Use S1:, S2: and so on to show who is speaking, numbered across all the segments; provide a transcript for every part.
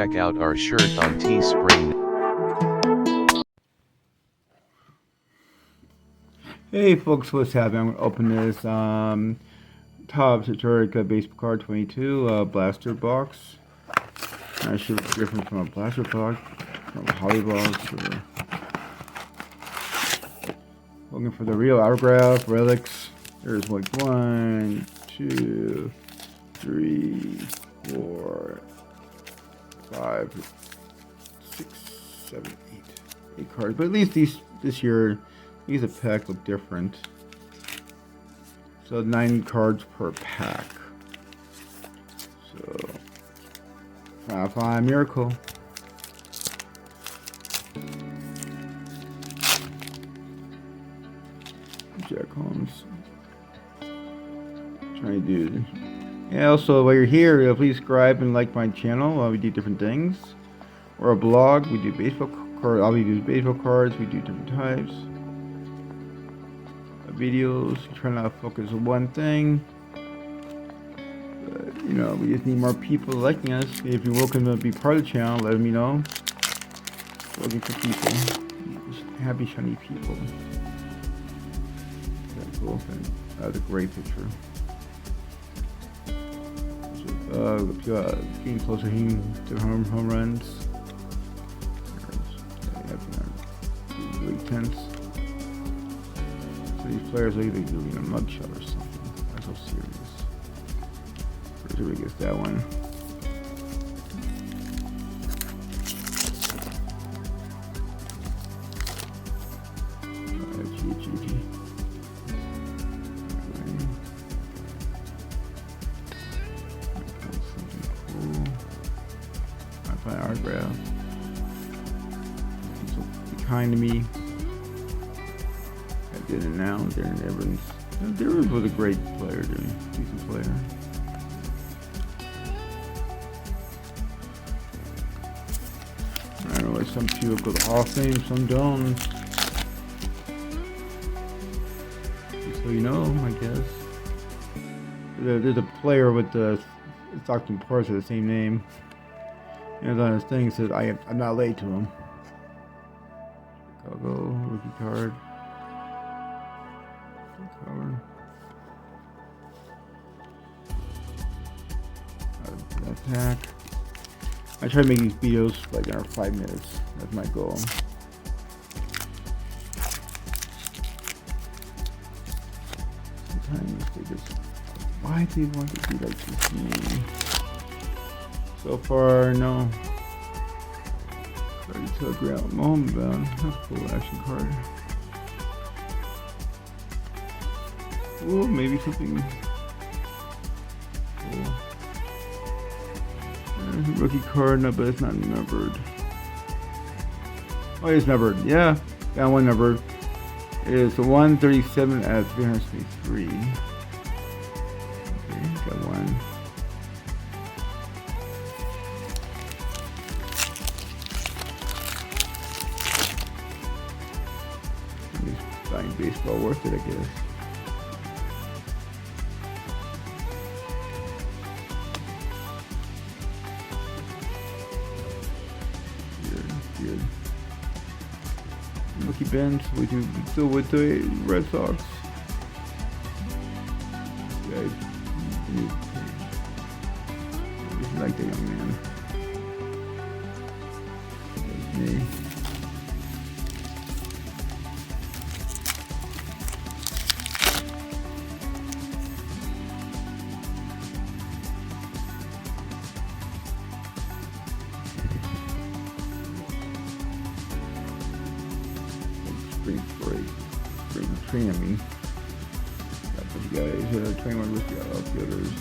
S1: check out our shirt on Teespring.
S2: Hey folks, what's happening? I'm going to open this Topps Historic Baseball Card 22 Blaster Box. Not sure what's different from a Blaster Box, from a Holly Box, or looking for the real autograph, relics. There's like 1, 2, 3, 4, 5, 6, 7, 8 cards. But at least this year, these a pack look different. So 9 cards per pack. So Firefly Miracle. Jack Holmes. Trying to do. Yeah, also while you're here, please subscribe and like my channel. We do different things. Or a blog. We do baseball cards. I'll be doing baseball cards. We do different types. Videos. Try not to focus on one thing. But, you know, we just need more people liking us. If you're welcome to be part of the channel, let me know. Looking for people. Happy, shiny people. That's cool. That's a great picture. Getting closer to home runs. Really tense. So these players are either doing a mugshot or something. That's so serious. Where's where he gets that one? Autograph. So be kind to me. I did it now. Darren Evans. Darren was a great player, decent player. I don't know. Some people go to the Hall of Fame, some don't. So you know, I guess. There's a player with the Stockton Parks with the same name. And on his thing says, I'm not late to him. Chicago, rookie card. Cover. Attack. I try to make these videos like in 5 minutes. That's my goal. Sometimes they just, why do they want to be like this to me? So far, no. Already telegraphed my home bound. That's a cool action card. Ooh, maybe something cool. There's a rookie card, no, but it's not numbered. Oh, it's numbered. Yeah, got one numbered. It is 137 out of 363. Okay, got one. Buying baseball worth it, I guess. Good. Mookie Bench, we do still with the Red Sox. Guys, I like the young man. That's me. Spring training. Got those guys, 21 rookie outfielders.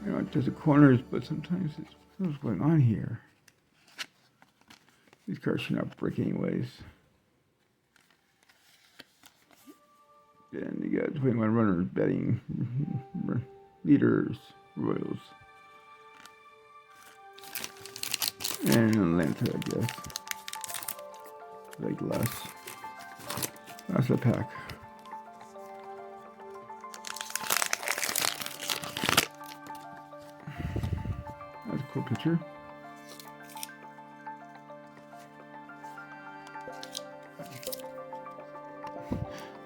S2: You know, just the corners, but sometimes it's what's going on here. These cards should not break anyways. Then you got 21 runners, betting leaders, Royals, and Atlanta, I guess. Like last the pack. That's a cool picture.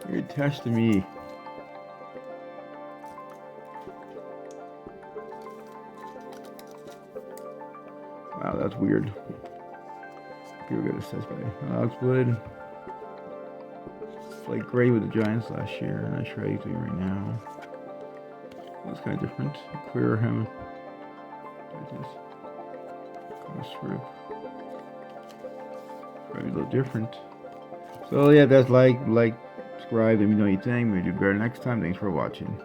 S2: You're attached to me. Wow, that's weird. People get obsessed by it. Alex Wood. It's like great with the Giants last year. I'm not sure how he's doing right now. That's kind of different. Queer him. Probably a little different. So yeah, that's like, subscribe, let me know what you think. Maybe do better next time. Thanks for watching.